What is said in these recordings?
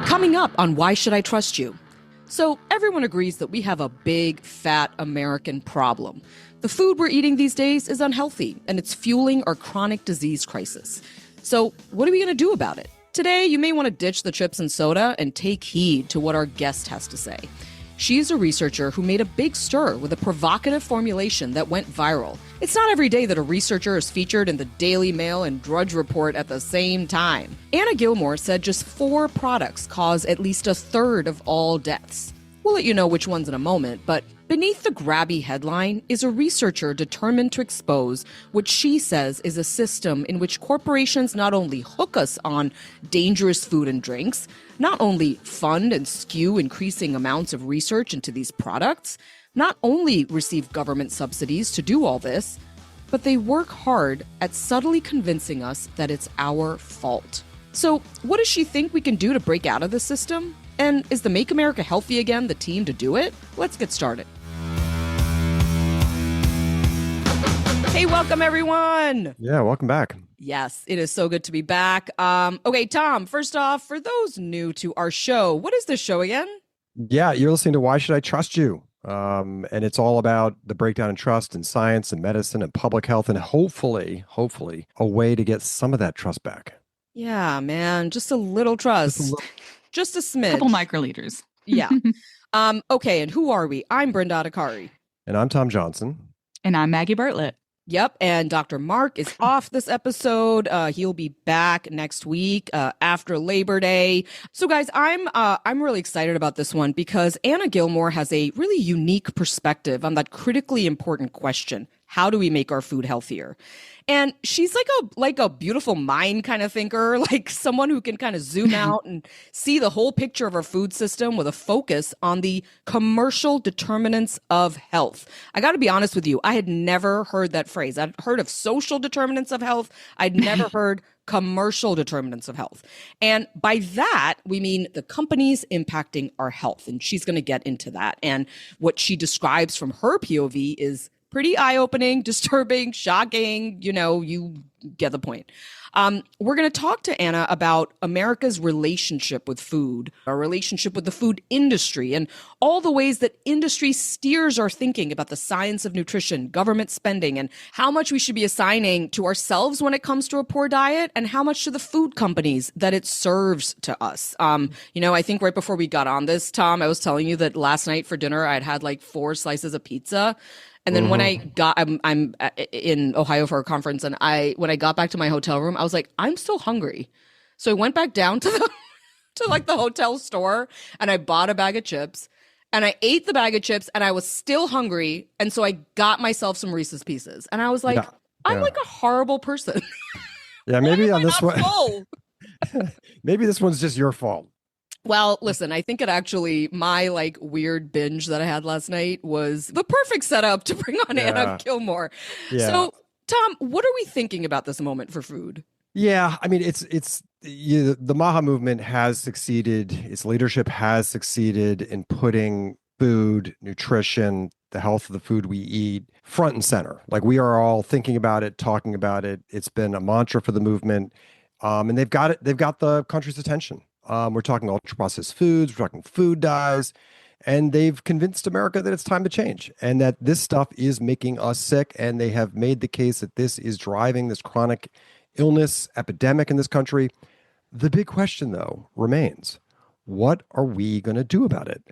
Coming up on Why Should I Trust You? So everyone agrees that we have a big, fat American problem. The food we're eating these days is unhealthy, and it's fueling our chronic disease crisis. So what are we going to do about it? Today, you may want to ditch the chips and soda and take heed to what our guest has to say. She's a researcher who made a big stir with a provocative formulation that went viral. It's not every day that a researcher is featured in the Daily Mail and Drudge Report at the same time. Anna Gilmore said just 4 products cause at least a third of all deaths. We'll let you know which ones in a moment, but beneath the grabby headline is a researcher determined to expose what she says is a system in which corporations not only hook us on dangerous food and drinks, not only fund and skew increasing amounts of research into these products, not only receive government subsidies to do all this, but they work hard at subtly convincing us that it's our fault. So what does she think we can do to break out of the system? And is the Make America Healthy Again the team to do it? Let's get started. Hey, welcome everyone. Yeah, welcome back. Yes, it is so good to be back. Okay, Tom, first off, for those new to our show, what is this show again? Yeah, you're listening to Why Should I Trust You? And it's all about the breakdown in trust in science and medicine and public health, and hopefully, a way to get some of that trust back. Yeah, man, just a little trust. Just a smidge. Couple microliters. Yeah. Okay, and who are we? I'm Brinda Adhikari. And I'm Tom Johnson. And I'm Maggie Bartlett. Yep, and Dr. Mark is off this episode. He'll be back next week after Labor Day. So, guys, I'm really excited about this one because Anna Gilmore has a really unique perspective on that critically important question: how do we make our food healthier? And she's like a beautiful mind kind of thinker, like someone who can kind of zoom out and see the whole picture of our food system with a focus on the commercial determinants of health. I got to be honest with you, I had never heard that phrase. I'd heard of social determinants of health. I'd never heard commercial determinants of health. And by that, we mean the companies impacting our health. And she's going to get into that. And what she describes from her POV is pretty eye-opening, disturbing, shocking. You know, you get the point. We're going to talk to Anna about America's relationship with food, our relationship with the food industry, and all the ways that industry steers our thinking about the science of nutrition, government spending, and how much we should be assigning to ourselves when it comes to a poor diet, and how much to the food companies that it serves to us. I think right before we got on this, Tom, I was telling you that last night for dinner, I'd had like 4 slices of pizza. And then when I got, I'm in Ohio for a conference, and when I got back to my hotel room, I was like, I'm still hungry. So I went back down to the hotel store, and I bought a bag of chips, and I ate the bag of chips, and I was still hungry. And so I got myself some Reese's Pieces, and I was like, I'm like a horrible person. Yeah, maybe on this one, maybe this one's just your fault. Well, listen, I think my like weird binge that I had last night was the perfect setup to bring on Anna Gilmore. Yeah. So, Tom, what are we thinking about this moment for food? Yeah, I mean, the MAHA movement has succeeded. Its leadership has succeeded in putting food, nutrition, the health of the food we eat front and center. Like, we are all thinking about it, talking about it. It's been a mantra for the movement, and they've got it. They've got the country's attention. We're talking ultra-processed foods, we're talking food dyes, and they've convinced America that it's time to change and that this stuff is making us sick, and they have made the case that this is driving this chronic illness epidemic in this country. The big question, though, remains, what are we going to do about it?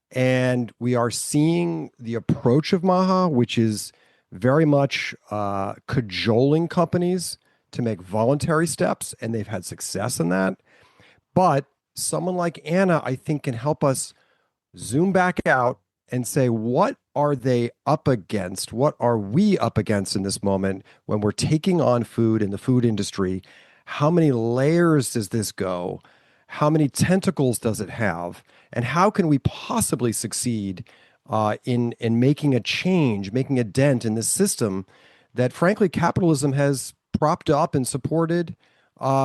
And we are seeing the approach of MAHA, which is very much cajoling companies to make voluntary steps, and they've had success in that. But someone like Anna, I think, can help us zoom back out and say, what are they up against? What are we up against in this moment when we're taking on food in the food industry? How many layers does this go? How many tentacles does it have? And how can we possibly succeed in making a change, making a dent in this system that, frankly, capitalism has propped up and supported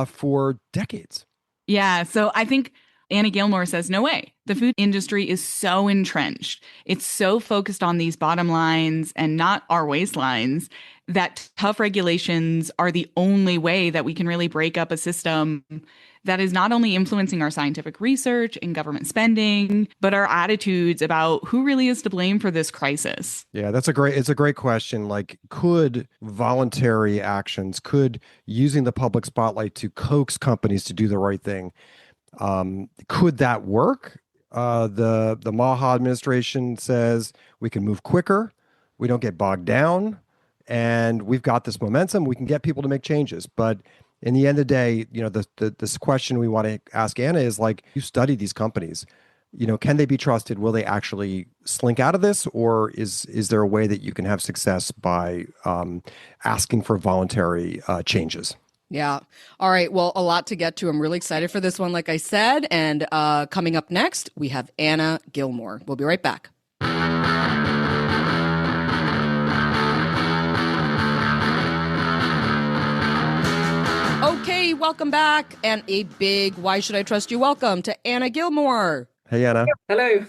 for decades? Yeah. So I think Anna Gilmore says, no way. The food industry is so entrenched. It's so focused on these bottom lines and not our waistlines that tough regulations are the only way that we can really break up a system that is not only influencing our scientific research and government spending, but our attitudes about who really is to blame for this crisis. Yeah, it's a great question. Like, could voluntary actions, could using the public spotlight to coax companies to do the right thing, could that work? The MAHA administration says we can move quicker, we don't get bogged down, and we've got this momentum. We can get people to make changes. But in the end of the day, this question we want to ask Anna is like, you study these companies. Can they be trusted? Will they actually slink out of this, or is there a way that you can have success by asking for voluntary changes? Yeah. All right. Well, a lot to get to. I'm really excited for this one, like I said. And coming up next, we have Anna Gilmore. We'll be right back. Okay, welcome back. And a big Why Should I Trust You? Welcome to Anna Gilmore. Hey, Anna. Hello.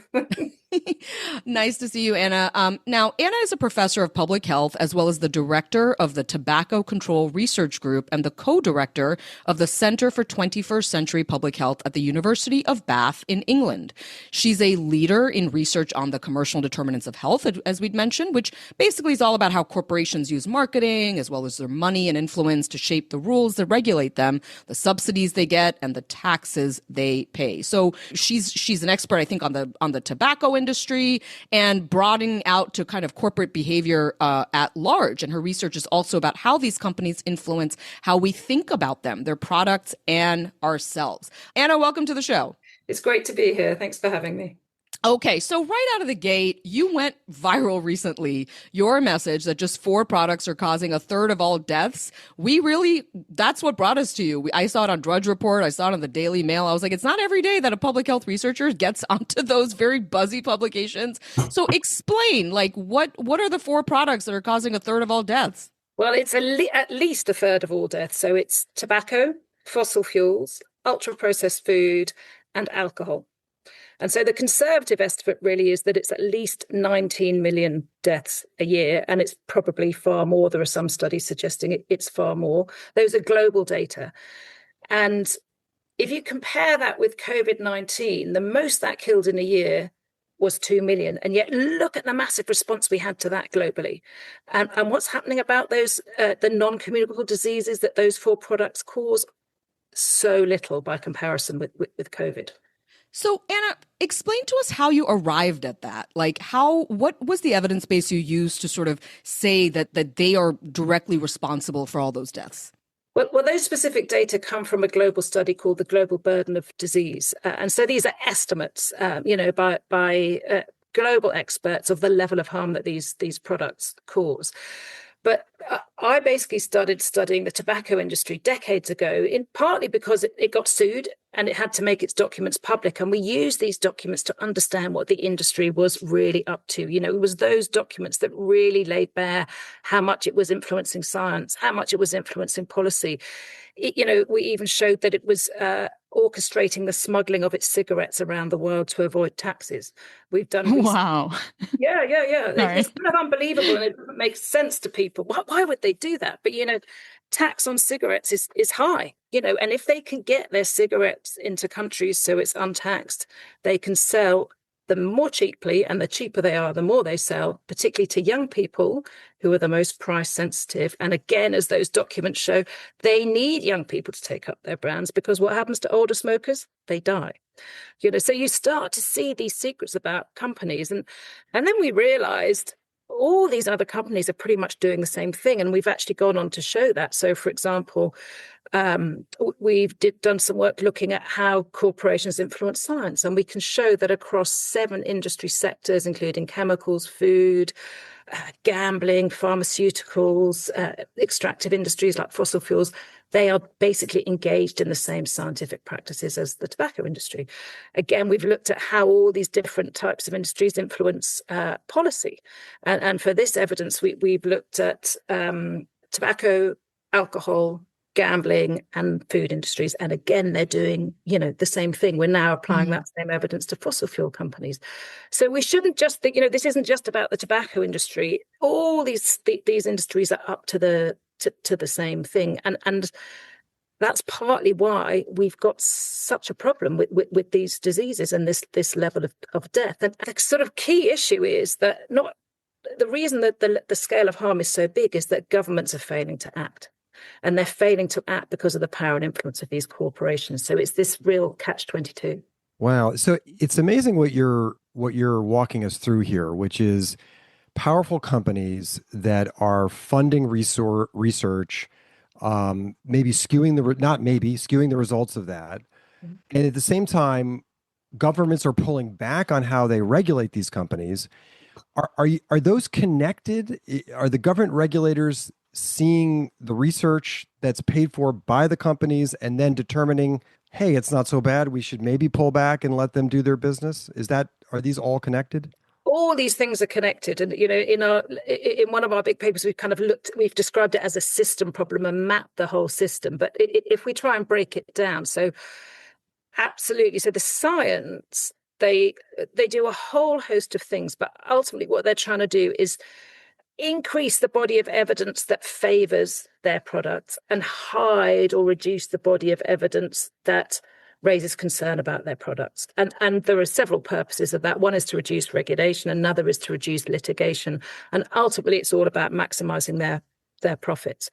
Nice to see you, Anna. Now, Anna is a professor of public health, as well as the director of the Tobacco Control Research Group and the co-director of the Center for 21st Century Public Health at the University of Bath in England. She's a leader in research on the commercial determinants of health, as we'd mentioned, which basically is all about how corporations use marketing, as well as their money and influence to shape the rules that regulate them, the subsidies they get, and the taxes they pay. So she's an expert, I think, on the tobacco industry and broadening out to kind of corporate behavior at large. And her research is also about how these companies influence how we think about them, their products, and ourselves. Anna, welcome to the show. It's great to be here. Thanks for having me. Okay, so right out of the gate, you went viral recently. Your message that just 4 products are causing a third of all deaths. That's what brought us to you. I saw it on Drudge Report. I saw it on the Daily Mail. I was like, it's not every day that a public health researcher gets onto those very buzzy publications. So explain, like, what are the 4 products that are causing a third of all deaths? Well, it's at least a third of all deaths. So it's tobacco, fossil fuels, ultra-processed food, and alcohol. And so the conservative estimate really is that it's at least 19 million deaths a year, and it's probably far more. There are some studies suggesting it's far more. Those are global data. And if you compare that with COVID-19, the most that killed in a year was 2 million. And yet look at the massive response we had to that globally. And what's happening about those, the non-communicable diseases that those 4 products cause? So little by comparison with COVID. So, Anna, explain to us how you arrived at that. Like, what was the evidence base you used to sort of say that they are directly responsible for all those deaths? Well, those specific data come from a global study called the Global Burden of Disease. And so these are estimates, by global experts of the level of harm that these products cause. But I basically started studying the tobacco industry decades ago, partly because it got sued and it had to make its documents public. And we used these documents to understand what the industry was really up to. It was those documents that really laid bare how much it was influencing science, how much it was influencing policy. We even showed that it was orchestrating the smuggling of its cigarettes around the world to avoid taxes. We've done Wow. Yeah. Right. It's kind of unbelievable, and it doesn't make sense to people. Why would they do that? But tax on cigarettes is high. And if they can get their cigarettes into countries so it's untaxed, they can sell them more cheaply, and the cheaper they are, the more they sell, particularly to young people who are the most price sensitive. And again, as those documents show, they need young people to take up their brands, because what happens to older smokers? They die. So you start to see these secrets about companies. And then we realized all these other companies are pretty much doing the same thing. And we've actually gone on to show that. So, for example, we've done some work looking at how corporations influence science. And we can show that across 7 industry sectors, including chemicals, food, gambling, pharmaceuticals, extractive industries like fossil fuels, they are basically engaged in the same scientific practices as the tobacco industry. Again, we've looked at how all these different types of industries influence policy. And for this evidence, we've looked at tobacco, alcohol, gambling, and food industries. And again, they're doing, the same thing. We're now applying that same evidence to fossil fuel companies. So we shouldn't just think, this isn't just about the tobacco industry. All these industries are up to the same thing. And that's partly why we've got such a problem with these diseases and this level of death. And the sort of key issue is that not the reason that the scale of harm is so big is that governments are failing to act. And they're failing to act because of the power and influence of these corporations. So it's this real catch-22. Wow. So it's amazing what you're walking us through here, which is powerful companies that are funding research, maybe skewing the results of that. Mhm. And at the same time, governments are pulling back on how they regulate these companies. Are those connected? Are the government regulators seeing the research that's paid for by the companies and then determining, hey, it's not so bad, we should maybe pull back and let them do their business? Are these all connected? All these things are connected, and in one of our big papers, we've described it as a system problem and mapped the whole system. But if we try and break it down, so absolutely, so the science, they do a whole host of things, but ultimately what they're trying to do is increase the body of evidence that favors their products and hide or reduce the body of evidence that raises concern about their products. And there are several purposes of that. One is to reduce regulation, another is to reduce litigation. And ultimately, it's all about maximizing their profits.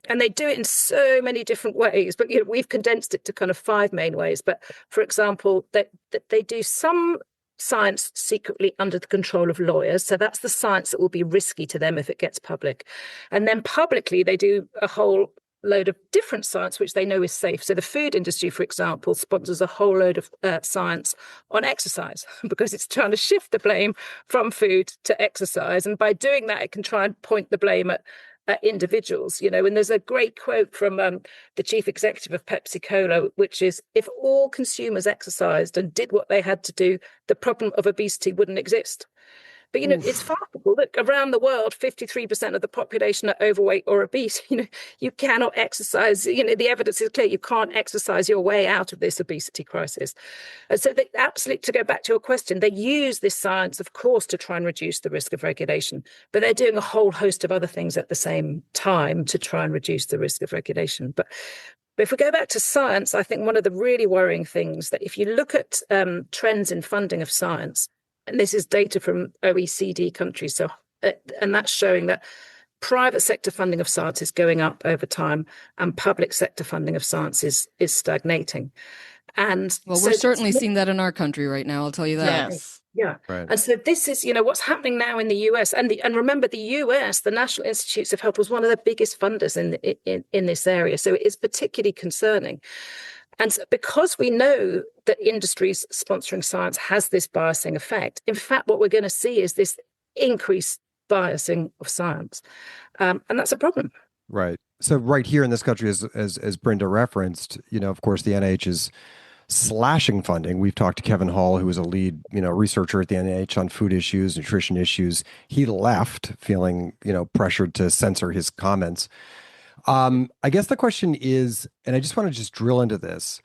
And they do it in so many different ways, but we've condensed it to kind of 5 main ways. But for example, they do some science secretly under the control of lawyers. So that's the science that will be risky to them if it gets public. And then publicly, they do a whole load of different science which they know is safe. So the food industry, for example, sponsors a whole load of science on exercise because it's trying to shift the blame from food to exercise. And by doing that, it can try and point the blame at individuals, and there's a great quote from the chief executive of Pepsi Cola, which is, if all consumers exercised and did what they had to do, the problem of obesity wouldn't exist. But, it's farcical. Look, around the world, 53% of the population are overweight or obese. You cannot exercise. The evidence is clear. You can't exercise your way out of this obesity crisis. And so they absolutely, to go back to your question, they use this science, of course, to try and reduce the risk of regulation. But they're doing a whole host of other things at the same time to try and reduce the risk of regulation. But if we go back to science, I think one of the really worrying things that if you look at trends in funding of science, and this is data from OECD countries, and that's showing that private sector funding of science is going up over time and public sector funding of science is stagnating. And well, we're certainly seeing that in our country right now, I'll tell you that. Yes. Yeah. Right. And so this is, what's happening now in the US. And remember, the US, the National Institutes of Health, was one of the biggest funders in this area. So it is particularly concerning. And so because we know that industries sponsoring science has this biasing effect, in fact, what we're going to see is this increased biasing of science. And that's a problem. Right. So right here in this country, as Brinda referenced, of course, the NIH is slashing funding. We've talked to Kevin Hall, who was a lead, researcher at the NIH on food issues, nutrition issues. He left feeling, pressured to censor his comments. I guess the question is, and I just want to just drill into this,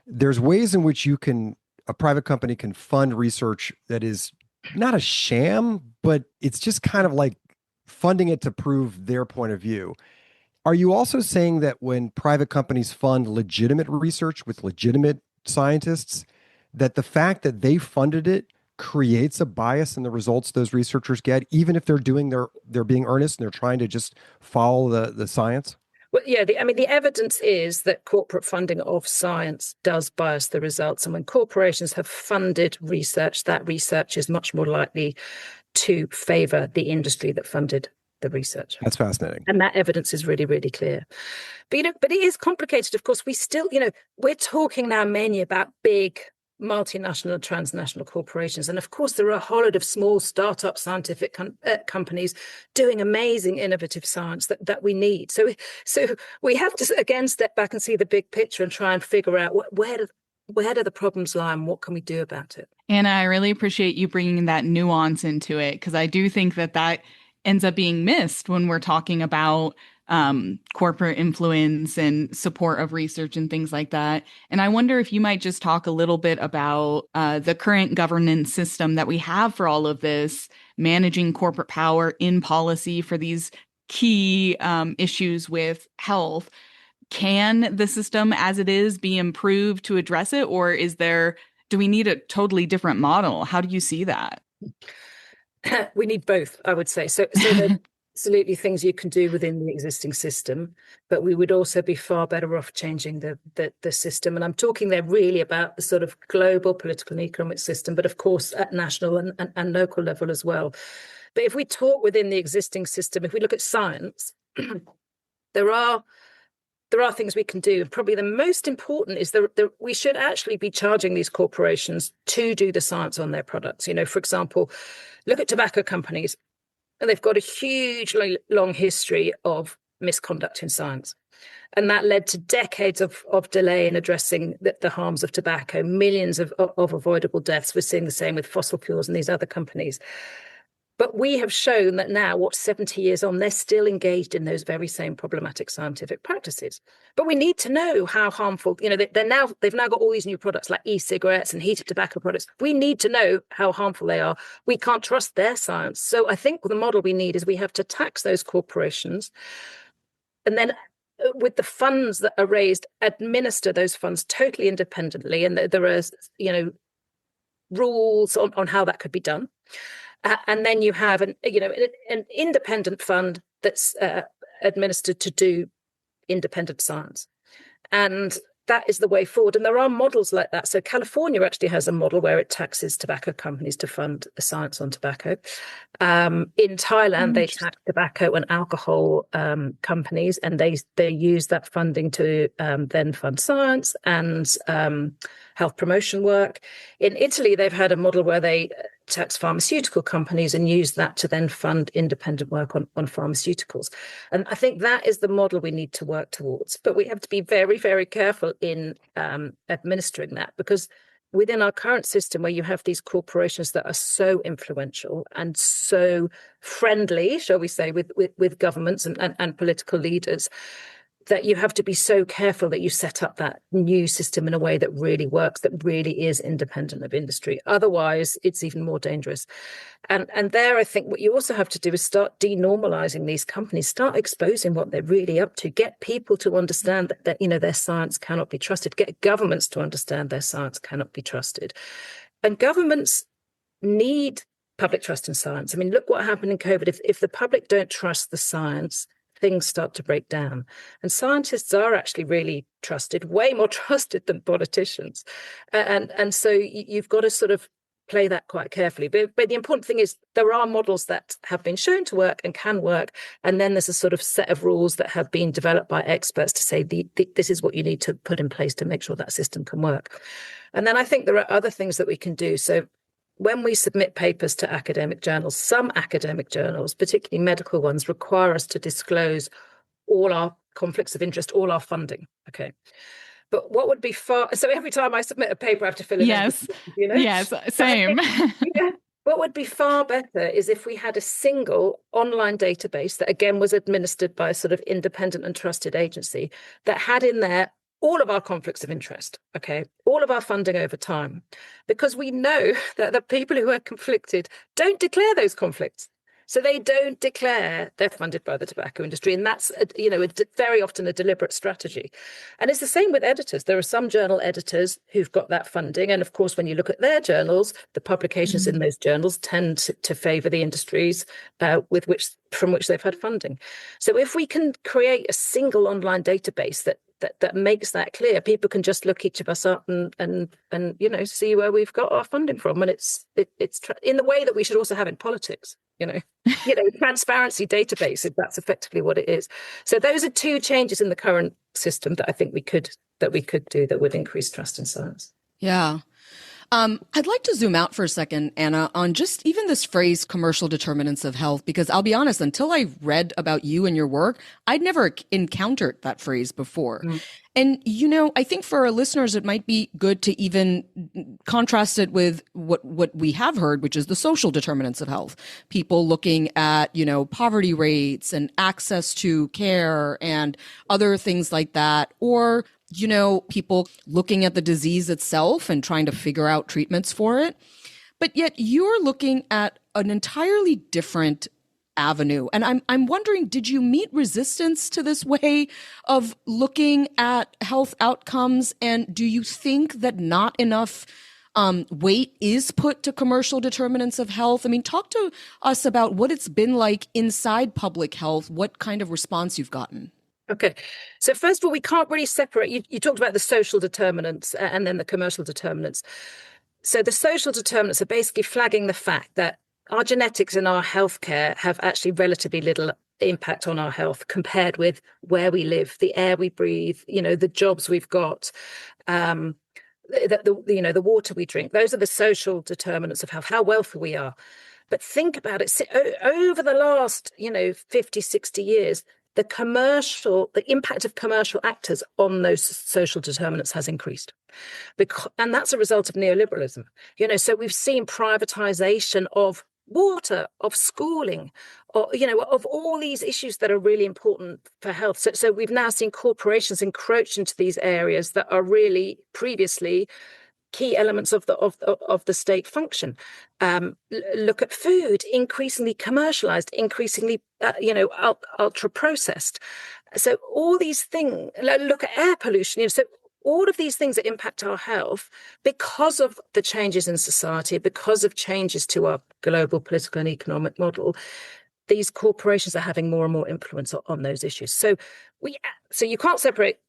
there's ways in which a private company can fund research that is not a sham, but it's just kind of like funding it to prove their point of view. Are you also saying that when private companies fund legitimate research with legitimate scientists, that the fact that they funded it creates a bias in the results those researchers get, even if they're being earnest and they're trying to just follow the science? Well, yeah, the evidence is that corporate funding of science does bias the results. And when corporations have funded research, that research is much more likely to favor the industry that funded the research. That's fascinating. And that evidence is really, really clear. But it is complicated. Of course, we still, we're talking now mainly about big multinational and transnational corporations. And of course, there are a whole lot of small startup scientific companies doing amazing innovative science that we need. So we have to, again, step back and see the big picture and try and figure out where do the problems lie and what can we do about it? Anna, I really appreciate you bringing that nuance into it, because I do think that ends up being missed when we're talking about corporate influence and support of research and things like that. And I wonder if you might just talk a little bit about the current governance system that we have for all of this, managing corporate power in policy for these key issues with health. can the system as it is be improved to address it? Or do we need a totally different model? How do you see that? We need both, I would say. So there are absolutely things you can do within the existing system, but we would also be far better off changing the system. And I'm talking there really about the sort of global political and economic system, but of course at national and local level as well. But if we talk within the existing system, if we look at science, there are things we can do. And probably the most important is that we should actually be charging these corporations to do the science on their products. You know, for example, look at tobacco companies, and they've got a huge long history of misconduct in science. And that led to decades of delay in addressing the harms of tobacco, millions of avoidable deaths. We're seeing the same with fossil fuels and these other companies. But we have shown that now, 70 years on, they're still engaged in those very same problematic scientific practices. But we need to know how harmful, you know, they've now got all these new products like e-cigarettes and heated tobacco products. We need to know how harmful they are. We can't trust their science. So I think the model we need is we have to tax those corporations, and then with the funds that are raised, administer those funds totally independently. And there are, you know, rules on how that could be done. And then you have an independent fund that's administered to do independent science. And that is the way forward. And there are models like that. So California actually has a model where it taxes tobacco companies to fund the science on tobacco. In Thailand, they tax tobacco and alcohol companies, and they use that funding to then fund science and health promotion work. In Italy, they've had a model where they tax pharmaceutical companies and use that to then fund independent work on pharmaceuticals. And I think that is the model we need to work towards. But we have to be very, very careful in administering that, because within our current system, where you have these corporations that are so influential and so friendly, shall we say, with governments and political leaders, that you have to be so careful that you set up that new system in a way that really works, that really is independent of industry. Otherwise, it's even more dangerous. And there, I think what you also have to do is start denormalizing these companies, start exposing what they're really up to, get people to understand that you know, their science cannot be trusted, get governments to understand their science cannot be trusted. And governments need public trust in science. I mean, look what happened in COVID. If the public don't trust the science, things start to break down. And scientists are actually really trusted, way more trusted than politicians. And so you've got to sort of play that quite carefully. But the important thing is there are models that have been shown to work and can work. And then there's a sort of set of rules that have been developed by experts to say, this is what you need to put in place to make sure that system can work. And then I think there are other things that we can do. So when we submit papers to academic journals, some academic journals, particularly medical ones, require us to disclose all our conflicts of interest, all our funding. Okay. But what would be so every time I submit a paper, I have to fill it in. Yes. You know? Yes, same. What would be far better is if we had a single online database that, again, was administered by a sort of independent and trusted agency that had in there all of our conflicts of interest, okay, all of our funding over time, because we know that the people who are conflicted don't declare those conflicts. So they don't declare they're funded by the tobacco industry. And that's, very often a deliberate strategy. And it's the same with editors. There are some journal editors who've got that funding. And of course, when you look at their journals, the publications in those journals tend to favor the industries from which they've had funding. So if we can create a single online database that makes that clear, people can just look each of us up and see where we've got our funding from. And it's in the way that we should also have in politics, transparency database, if that's effectively what it is. So those are two changes in the current system that I think we could do that would increase trust in science. Yeah. I'd like to zoom out for a second, Anna, on just even this phrase, commercial determinants of health, because I'll be honest, until I read about you and your work, I'd never encountered that phrase before. And, I think for our listeners, it might be good to even contrast it with what we have heard, which is the social determinants of health. People looking at, poverty rates and access to care and other things like that, or people looking at the disease itself and trying to figure out treatments for it. But yet you're looking at an entirely different avenue. And I'm wondering, did you meet resistance to this way of looking at health outcomes? And do you think that not enough weight is put to commercial determinants of health? I mean, talk to us about what it's been like inside public health, what kind of response you've gotten. Okay. So first of all, we can't really separate. You talked about the social determinants and then the commercial determinants. So the social determinants are basically flagging the fact that our genetics and our healthcare have actually relatively little impact on our health compared with where we live, the air we breathe, the jobs we've got, the water we drink. Those are the social determinants of health, how wealthy we are. But think about it, over the last, 50, 60 years, the impact of commercial actors on those social determinants has increased. And that's a result of neoliberalism. So we've seen privatization of water, of schooling, or, of all these issues that are really important for health. So we've now seen corporations encroach into these areas that are really previously key elements of the state function. Look at food, increasingly commercialized, increasingly ultra processed. So all these things. Look at air pollution. So all of these things that impact our health because of the changes in society, because of changes to our global political and economic model. These corporations are having more and more influence on those issues. So you can't separate,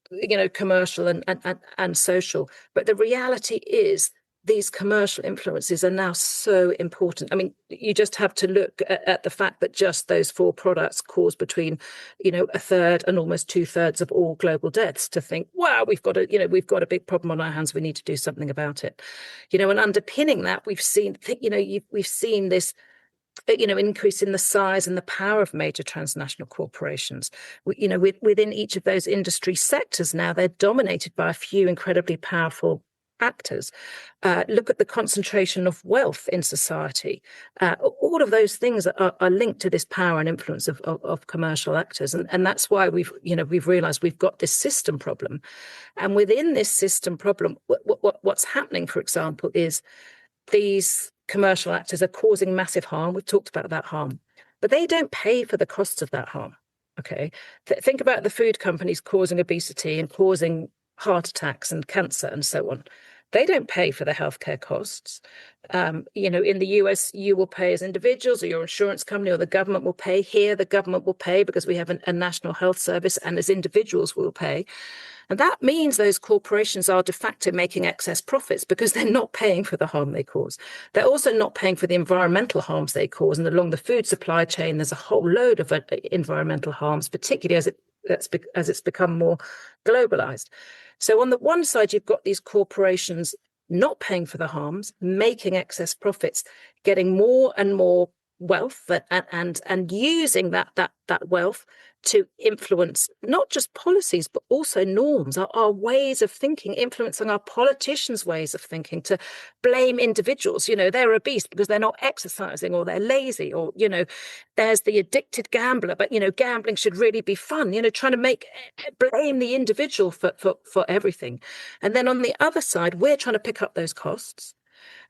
commercial and social. But the reality is these commercial influences are now so important. I mean, you just have to look at the fact that just those 4 products cause between, a third and almost 2/3 of all global deaths to think, wow, we've got a big problem on our hands. We need to do something about it. And underpinning that, we've seen this increase in the size and the power of major transnational corporations. Within each of those industry sectors now, they're dominated by a few incredibly powerful actors. Look at the concentration of wealth in society. All of those things are linked to this power and influence of commercial actors. And that's why we've realized we've got this system problem. And within this system problem, what's happening, for example, is these commercial actors are causing massive harm. We've talked about that harm, but they don't pay for the costs of that harm. Okay. Think about the food companies causing obesity and causing heart attacks and cancer and so on. They don't pay for the healthcare costs. In the US, you will pay as individuals, or your insurance company or the government will pay. Here, the government will pay because we have a national health service, and as individuals will pay. And that means those corporations are de facto making excess profits because they're not paying for the harm they cause. They're also not paying for the environmental harms they cause. And along the food supply chain, there's a whole load of environmental harms, particularly as it's become more globalized. So on the one side, you've got these corporations not paying for the harms, making excess profits, getting more and more wealth and using that wealth to influence not just policies, but also norms, our ways of thinking, influencing our politicians' ways of thinking, to blame individuals. They're obese because they're not exercising, or they're lazy, or, there's the addicted gambler, but, gambling should really be fun, trying to blame the individual for everything. And then on the other side, we're trying to pick up those costs.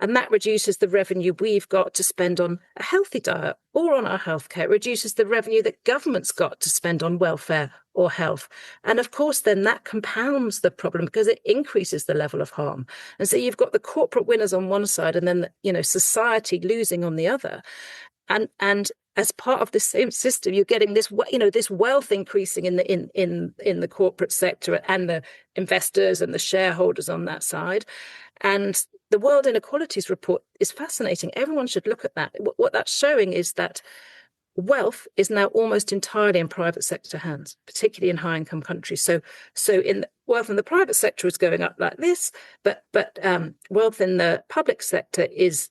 And that reduces the revenue we've got to spend on a healthy diet or on our healthcare. It reduces the revenue that government's got to spend on welfare or health. And of course, then that compounds the problem because it increases the level of harm. And so you've got the corporate winners on one side and then, society losing on the other. And as part of the same system, you're getting this wealth increasing in the corporate sector and the investors and the shareholders on that side. And the World Inequalities Report is fascinating. Everyone should look at that. What that's showing is that wealth is now almost entirely in private sector hands, particularly in high-income countries. So wealth in the private sector is going up like this, but wealth in the public sector has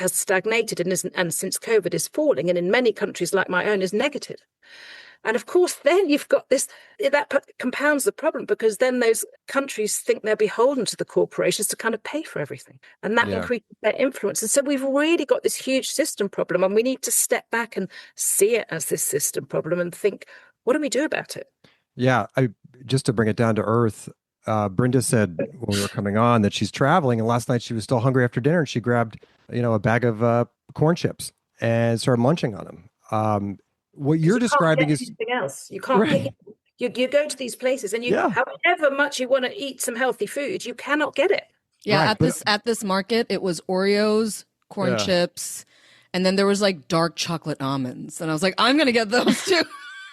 stagnated and since COVID is falling, and in many countries like my own is negative. And of course, then you've got that compounds the problem, because then those countries think they're beholden to the corporations to kind of pay for everything. And that increases their influence. And so we've really got this huge system problem, and we need to step back and see it as this system problem and think, what do we do about it? Yeah, just to bring it down to earth, Brinda said when we were coming on that she's traveling, and last night she was still hungry after dinner, and she grabbed, a bag of corn chips and started munching on them. What you're describing is anything else. You can't pick it. You go to these places and however much you want to eat some healthy food, you cannot get it. Yeah, at this market, it was Oreos, corn chips, and then there was like dark chocolate almonds, and I was like, I'm gonna get those too.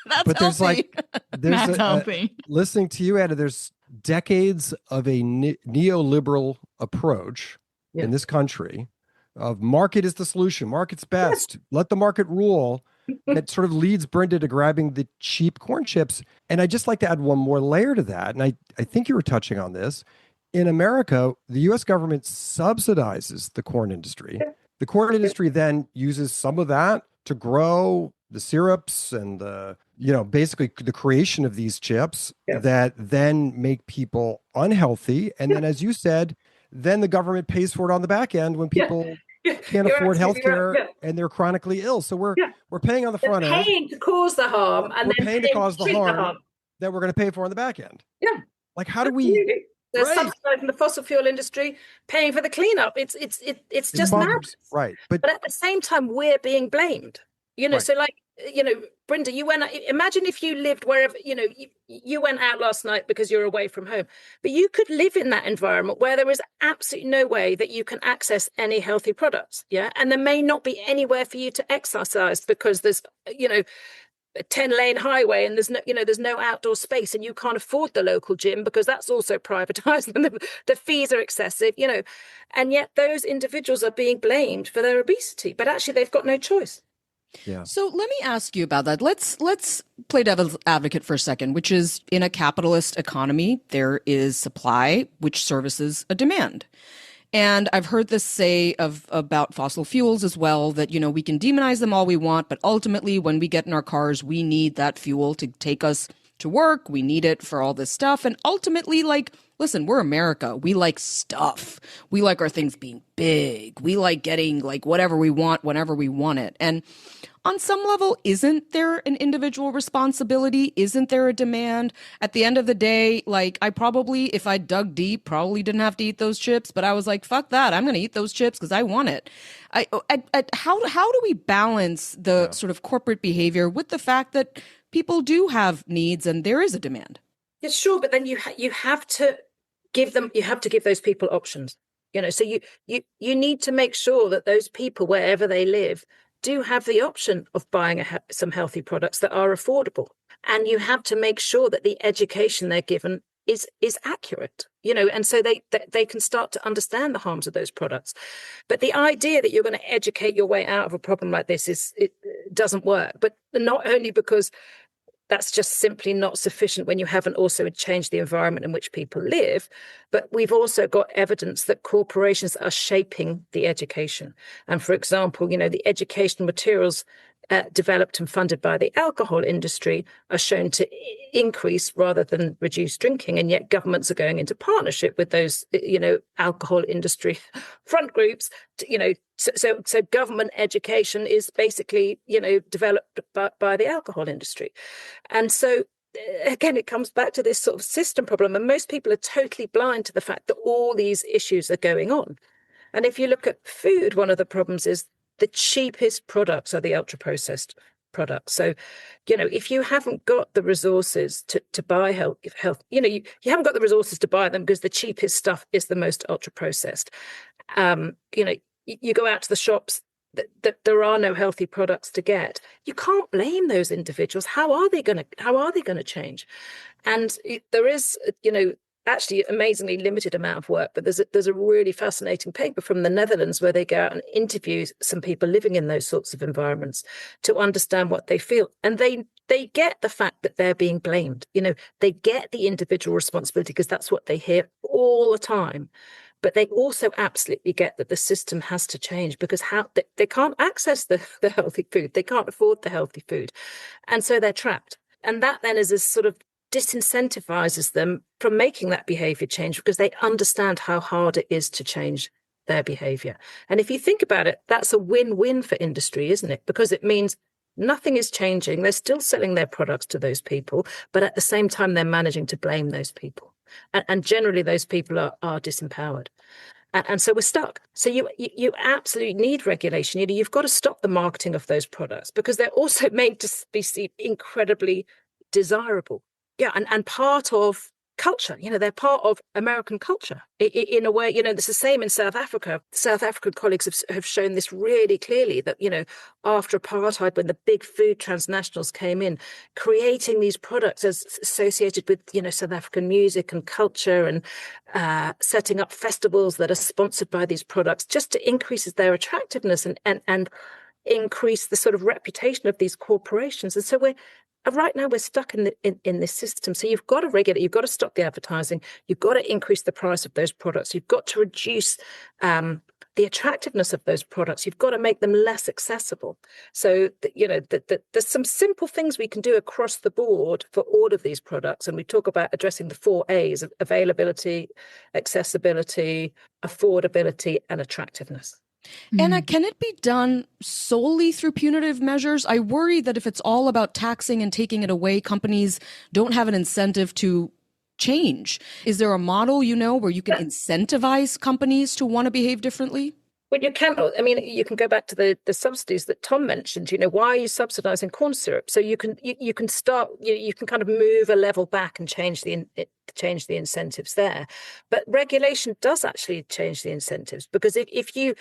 That's healthy. That's healthy. Listening to you, Anna, there's decades of a neoliberal approach in this country of market is the solution, market's best, let the market rule. That sort of leads Brinda to grabbing the cheap corn chips. And I'd just like to add one more layer to that. And I think you were touching on this. In America, the US government subsidizes the corn industry. The corn industry then uses some of that to grow the syrups and basically the creation of these chips that then make people unhealthy. And then, as you said, then the government pays for it on the back end when people can't afford healthcare and they're chronically ill. So we're paying on the front end. Paying to cause the harm, and we're then paying to cause the harm that we're going to pay for on the back end. Yeah. Like, how do we? They're subsidizing the fossil fuel industry, paying for the cleanup. It's just madness. Right. But at the same time, we're being blamed. So like, Brinda, imagine if you lived wherever, you went out last night because you're away from home, but you could live in that environment where there is absolutely no way that you can access any healthy products. Yeah. And there may not be anywhere for you to exercise because there's, a 10-lane highway and there's no outdoor space, and you can't afford the local gym because that's also privatized and the fees are excessive, and yet those individuals are being blamed for their obesity, but actually they've got no choice. Yeah. So let me ask you about that. Let's play devil's advocate for a second, which is, in a capitalist economy, there is supply which services a demand. And I've heard this say about fossil fuels as well, that, we can demonize them all we want, but ultimately when we get in our cars, we need that fuel to take us to work. We need it for all this stuff. And ultimately, listen, we're America. We like stuff. We like our things being big. We like getting whatever we want whenever we want it. And on some level, isn't there an individual responsibility? Isn't there a demand? At the end of the day, I probably, if I dug deep, probably didn't have to eat those chips, but I was like, fuck that. I'm going to eat those chips because I want it. How do we balance the sort of corporate behavior with the fact that people do have needs and there is a demand? Yeah, sure. But then you have to give those people options, so you need to make sure that those people, wherever they live, do have the option of buying some healthy products that are affordable. And you have to make sure that the education they're given is accurate, and so they can start to understand the harms of those products. But the idea that you're going to educate your way out of a problem like this it doesn't work. But not only because that's just simply not sufficient when you haven't also changed the environment in which people live. But we've also got evidence that corporations are shaping the education. And for example, the educational materials developed and funded by the alcohol industry are shown to increase rather than reduce drinking. And yet governments are going into partnership with those, alcohol industry front groups, so government education is basically, developed by the alcohol industry. And so, again, it comes back to this sort of system problem. And most people are totally blind to the fact that all these issues are going on. And if you look at food, one of the problems is the cheapest products are the ultra-processed products. So, if you haven't got the resources to buy health, you haven't got the resources to buy them because the cheapest stuff is the most ultra-processed. You go out to the shops, that there are no healthy products to get. You can't blame those individuals. How are they going to change? And there is, actually amazingly limited amount of work, but there's a really fascinating paper from the Netherlands where they go out and interview some people living in those sorts of environments to understand what they feel. And they get the fact that they're being blamed. They get the individual responsibility because that's what they hear all the time. But they also absolutely get that the system has to change because they can't access the healthy food. They can't afford the healthy food. And so they're trapped. And that then is a sort of disincentivizes them from making that behavior change because they understand how hard it is to change their behavior. And if you think about it, that's a win-win for industry, isn't it? Because it means nothing is changing. They're still selling their products to those people, but at the same time, they're managing to blame those people. And generally, those people are disempowered. And so we're stuck. So you absolutely need regulation. You've got to stop the marketing of those products because they're also made to be seen incredibly desirable. Yeah, and part of culture. They're part of American culture in a way. It's the same in South Africa. South African colleagues have shown this really clearly that, after apartheid, when the big food transnationals came in, creating these products as associated with, South African music and culture and setting up festivals that are sponsored by these products just to increases their attractiveness and increase the sort of reputation of these corporations. And so right now we're stuck in this system. So you've got to regulate, you've got to stop the advertising, you've got to increase the price of those products, you've got to reduce the attractiveness of those products, you've got to make them less accessible. So there's some simple things we can do across the board for all of these products. And we talk about addressing the 4 A's of availability, accessibility, affordability, and attractiveness. Anna, can it be done solely through punitive measures? I worry that if it's all about taxing and taking it away, companies don't have an incentive to change. Is there a model, where you can incentivize companies to want to behave differently? Well, you cannot. You can go back to the subsidies that Tom mentioned. Why are you subsidizing corn syrup? So you can start. You can kind of move a level back and change the incentives there. But regulation does actually change the incentives, because if you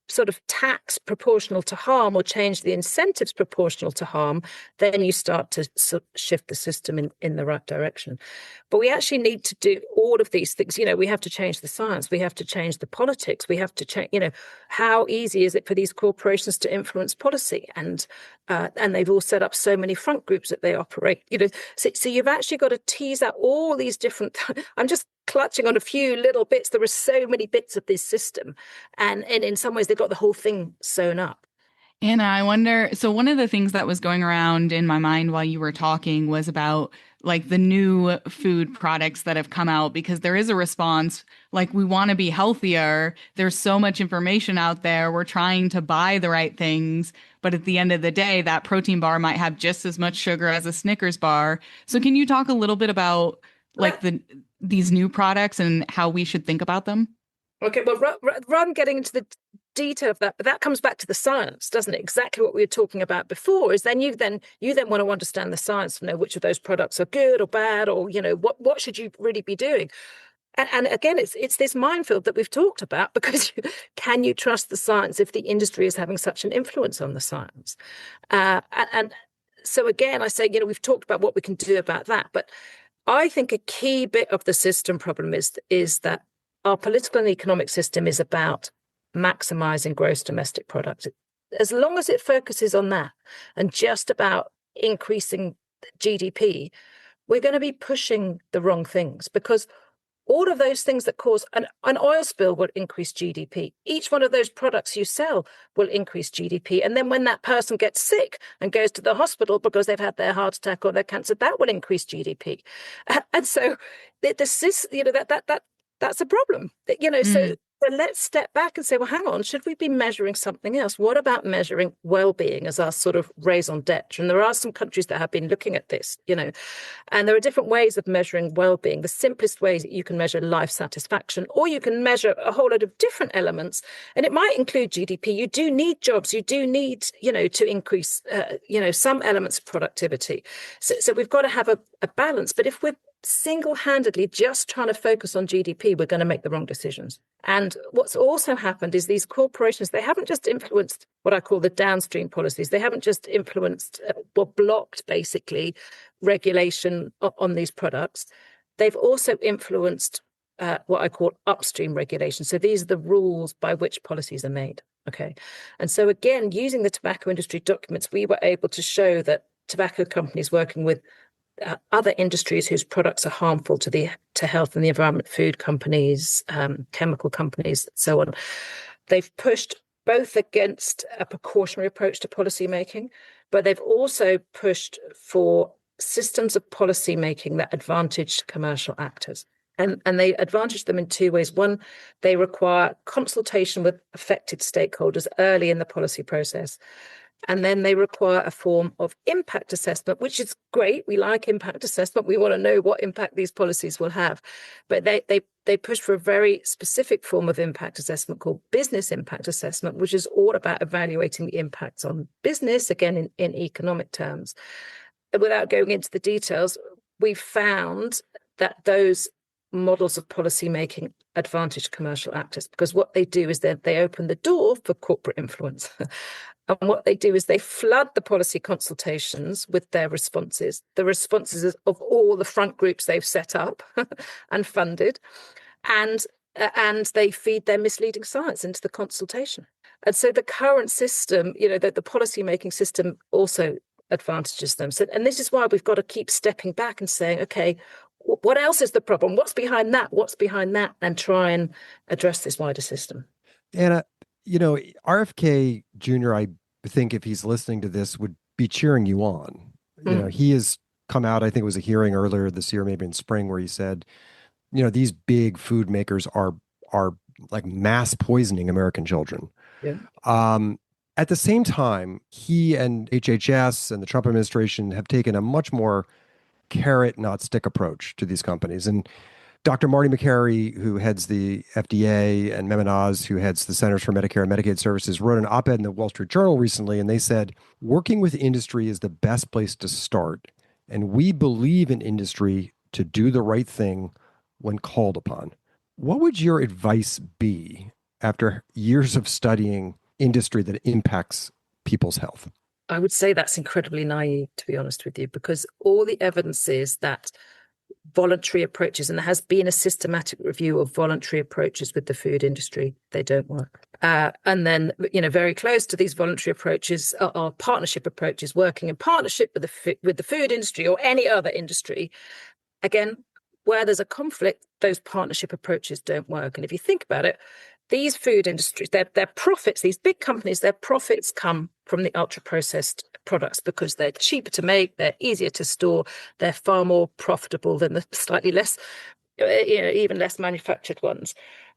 sort of tax proportional to harm or change the incentives proportional to harm, then you start to shift the system in the right direction. But we actually need to do all of these things. We have to change the science. We have to change the politics. We have to change, how easy is it for these corporations to influence policy? And they've all set up so many front groups that they operate, So you've actually got to tease out all these different, I'm just clutching on a few little bits. There are so many bits of this system. And in some ways, they've got the whole thing sewn up. Anna, I wonder, so one of the things that was going around in my mind while you were talking was about like the new food products that have come out, because there is a response, like we want to be healthier. There's so much information out there. We're trying to buy the right things. But at the end of the day, that protein bar might have just as much sugar as a Snickers bar. So can you talk a little bit about like these new products and how we should think about them? Okay, well, rather than getting into the detail of that, but that comes back to the science, doesn't it? Exactly what we were talking about before is then you want to understand the science to know which of those products are good or bad, or what should you really be doing. And again, it's this minefield that we've talked about, because can you trust the science if the industry is having such an influence on the science? And so again, I say, we've talked about what we can do about that, but I think a key bit of the system problem is that our political and economic system is about maximizing gross domestic product. As long as it focuses on that and just about increasing GDP, we're going to be pushing the wrong things, because all of those things that cause an oil spill will increase GDP. Each one of those products you sell will increase GDP. And then when that person gets sick and goes to the hospital because they've had their heart attack or their cancer, that will increase GDP. And so that's a problem. So let's step back and say, well, hang on, should we be measuring something else? What about measuring well-being as our sort of raison d'etre? And there are some countries that have been looking at this, and there are different ways of measuring well-being. The simplest way is that you can measure life satisfaction, or you can measure a whole lot of different elements. And it might include GDP. You do need jobs. You do need, to increase, some elements of productivity. So we've got to have a balance. But if we're single-handedly just trying to focus on GDP, we're going to make the wrong decisions. And what's also happened is these corporations, they haven't just influenced what I call the downstream policies. They haven't just influenced or blocked, basically, regulation on these products. They've also influenced what I call upstream regulation. So these are the rules by which policies are made. Okay. And so again, using the tobacco industry documents, we were able to show that tobacco companies working with other industries whose products are harmful to health and the environment, food companies, chemical companies, so on, they've pushed both against a precautionary approach to policy making, but they've also pushed for systems of policy making that advantage commercial actors. And they advantage them in two ways. One, they require consultation with affected stakeholders early in the policy process. And then they require a form of impact assessment, which is great. We like impact assessment. We want to know what impact these policies will have. But they push for a very specific form of impact assessment called business impact assessment, which is all about evaluating the impacts on business, again, in economic terms. And without going into the details, we found that those models of policy making advantage commercial actors, because what they do is that they open the door for corporate influence. And what they do is they flood the policy consultations with their responses, the responses of all the front groups they've set up and funded, and they feed their misleading science into the consultation. And so the current system, the policy making system also advantages them. So, and this is why we've got to keep stepping back and saying, okay, what else is the problem? What's behind that? What's behind that? And try and address this wider system. Anna, RFK Jr., I think if he's listening to this, would be cheering you on. He has come out, I think it was a hearing earlier this year, maybe in spring, where he said, these big food makers are like mass poisoning American children. Yeah. At the same time, he and HHS and the Trump administration have taken a much more carrot, not stick approach to these companies. And Dr. Marty Makary, who heads the FDA, and Mehmet Oz, who heads the Centers for Medicare and Medicaid Services, wrote an op-ed in the Wall Street Journal recently, and they said, working with industry is the best place to start. And we believe in industry to do the right thing when called upon. What would your advice be after years of studying industry that impacts people's health? I would say that's incredibly naive, to be honest with you, because all the evidence is that voluntary approaches, and there has been a systematic review of voluntary approaches with the food industry, they don't work. And then, very close to these voluntary approaches are partnership approaches, working in partnership with the food industry or any other industry. Again, where there's a conflict, those partnership approaches don't work. And if you think about it, these food industries, their profits, these big companies, their profits come from the ultra-processed products because they're cheaper to make, they're easier to store, they're far more profitable than the slightly less, even less manufactured ones.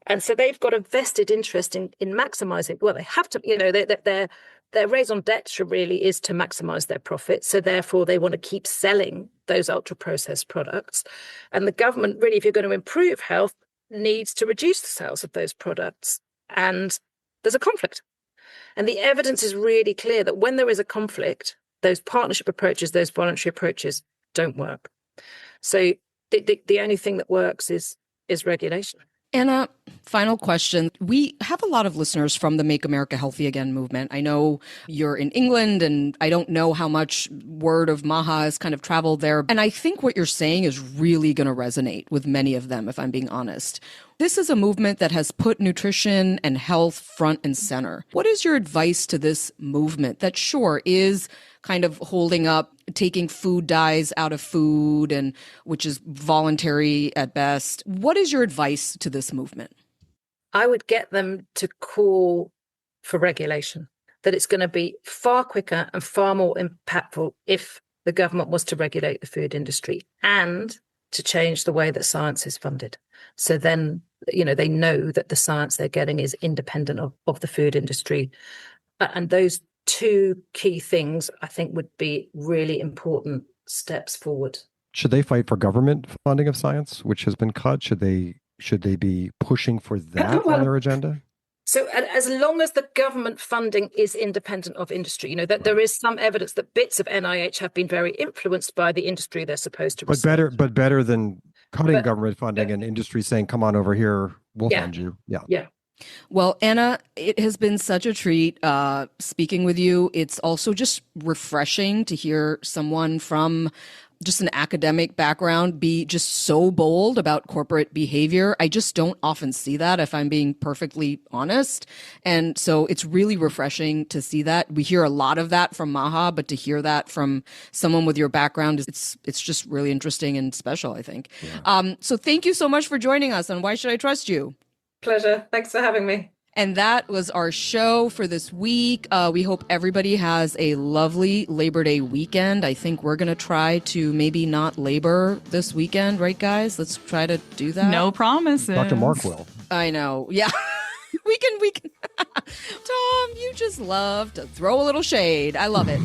And so they've got a vested interest in maximizing, well, they have to, their raison d'etre really is to maximize their profits. So therefore, they want to keep selling those ultra-processed products. And the government, really, if you're going to improve health, needs to reduce the sales of those products. And there's a conflict. And the evidence is really clear that when there is a conflict, those partnership approaches, those voluntary approaches don't work. So the only thing that works is regulation. Anna, final question. We have a lot of listeners from the Make America Healthy Again movement. I know you're in England, and I don't know how much word of MAHA has kind of traveled there. And I think what you're saying is really going to resonate with many of them, if I'm being honest. This is a movement that has put nutrition and health front and center. What is your advice to this movement that, sure, is kind of holding up taking food dyes out of food, and which is voluntary at best? What is your advice to this movement? I would get them to call for regulation, that it's going to be far quicker and far more impactful if the government was to regulate the food industry and to change the way that science is funded. So then, they know that the science they're getting is independent of the food industry. And those two key things, I think, would be really important steps forward. Should they fight for government funding of science, which has been cut? Should they be pushing for that on their agenda? So as long as the government funding is independent of industry, that there is some evidence that bits of NIH have been very influenced by the industry they're supposed to research. But better than cutting government funding and industry saying, come on over here, we'll fund you. Yeah. Well, Anna, it has been such a treat speaking with you. It's also just refreshing to hear someone from just an academic background be just so bold about corporate behavior. I just don't often see that, if I'm being perfectly honest. And so it's really refreshing to see that. We hear a lot of that from MAHA, but to hear that from someone with your background, it's just really interesting and special, I think. Yeah. So thank you so much for joining us on Why Should I Trust You? Pleasure. Thanks for having me. And that was our show for this week. We hope everybody has a lovely Labor Day weekend. I think we're going to try to maybe not labor this weekend, right, guys? Let's try to do that. No promises. Dr. Mark will. I know. Yeah. we can Tom, you just love to throw a little shade. I love it.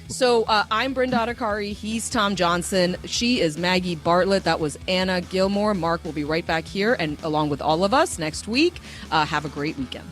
So I'm Brinda Adhikari. He's Tom Johnson. She is Maggie Bartlett. That was Anna Gilmore. Mark will be right back here and along with all of us next week. Have a great weekend.